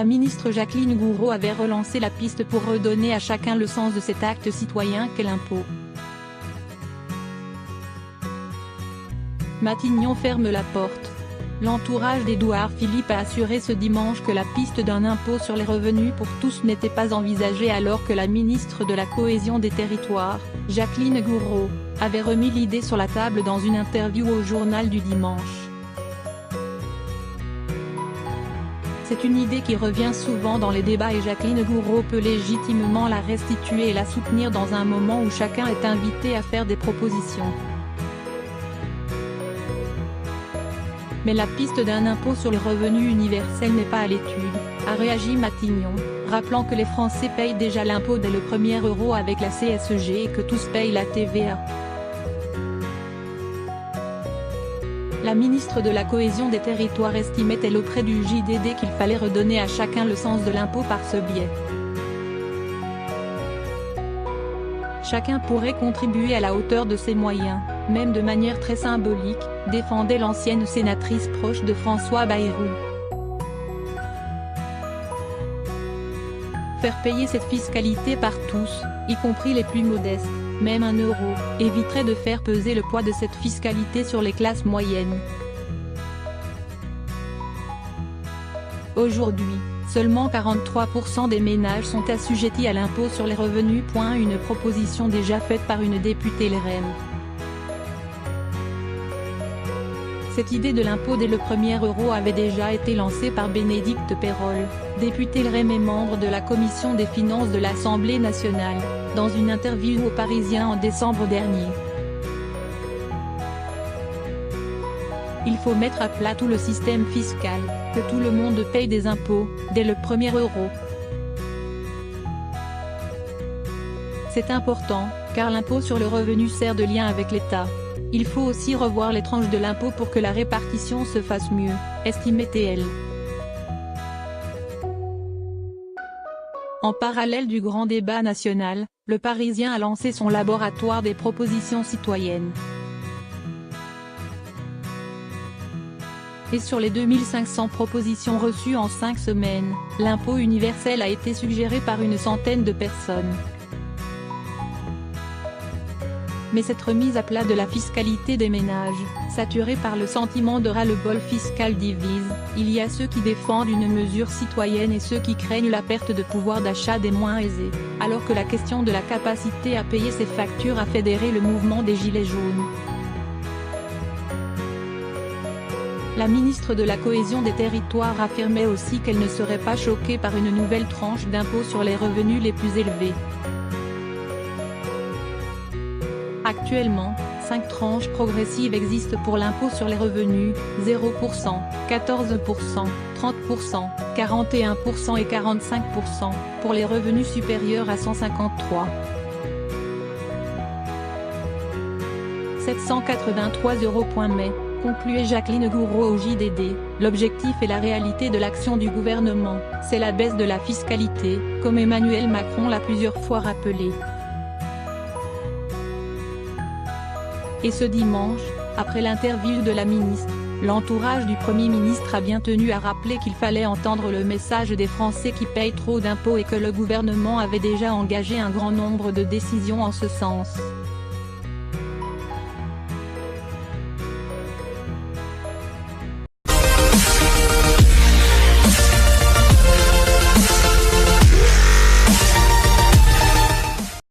La ministre Jacqueline Gourault avait relancé la piste pour redonner à chacun le sens de cet acte citoyen qu'est l'impôt. Matignon ferme la porte. L'entourage d'Édouard Philippe a assuré ce dimanche que la piste d'un impôt sur les revenus pour tous n'était pas envisagée alors que la ministre de la Cohésion des Territoires, Jacqueline Gourault, avait remis l'idée sur la table dans une interview au journal du dimanche. C'est une idée qui revient souvent dans les débats et Jacqueline Gourault peut légitimement la restituer et la soutenir dans un moment où chacun est invité à faire des propositions. Mais la piste d'un impôt sur le revenu universel n'est pas à l'étude, a réagi Matignon, rappelant que les Français payent déjà l'impôt dès le premier euro avec la CSG et que tous payent la TVA. La ministre de la Cohésion des Territoires estimait-elle auprès du JDD qu'il fallait redonner à chacun le sens de l'impôt par ce biais. Chacun pourrait contribuer à la hauteur de ses moyens, même de manière très symbolique, défendait l'ancienne sénatrice proche de François Bayrou. Faire payer cette fiscalité par tous, y compris les plus modestes, même 1 euro, éviterait de faire peser le poids de cette fiscalité sur les classes moyennes. Aujourd'hui, seulement 43% des ménages sont assujettis à l'impôt sur les revenus. Une proposition déjà faite par une députée LREM. Cette idée de l'impôt dès le premier euro avait déjà été lancée par Bénédicte Peyrol, députée LREM et membre de la commission des finances de l'Assemblée nationale, dans une interview au Parisien en décembre dernier. Il faut mettre à plat tout le système fiscal, que tout le monde paye des impôts, dès le premier euro. C'est important, car l'impôt sur le revenu sert de lien avec l'État. Il faut aussi revoir les tranches de l'impôt pour que la répartition se fasse mieux, estimait-elle. En parallèle du grand débat national, le Parisien a lancé son laboratoire des propositions citoyennes. Et sur les 2500 propositions reçues en 5 semaines, l'impôt universel a été suggéré par une centaine de personnes. Mais cette remise à plat de la fiscalité des ménages, saturée par le sentiment de ras-le-bol fiscal divise, il y a ceux qui défendent une mesure citoyenne et ceux qui craignent la perte de pouvoir d'achat des moins aisés, alors que la question de la capacité à payer ses factures a fédéré le mouvement des Gilets jaunes. La ministre de la Cohésion des Territoires affirmait aussi qu'elle ne serait pas choquée par une nouvelle tranche d'impôt sur les revenus les plus élevés. Actuellement, 5 tranches progressives existent pour l'impôt sur les revenus, 0%, 14%, 30%, 41% et 45%, pour les revenus supérieurs à 153 783 €. Mais, concluait Jacqueline Gourault au JDD, l'objectif et la réalité de l'action du gouvernement, c'est la baisse de la fiscalité, comme Emmanuel Macron l'a plusieurs fois rappelé. Et ce dimanche, après l'interview de la ministre, l'entourage du Premier ministre a bien tenu à rappeler qu'il fallait entendre le message des Français qui payent trop d'impôts et que le gouvernement avait déjà engagé un grand nombre de décisions en ce sens.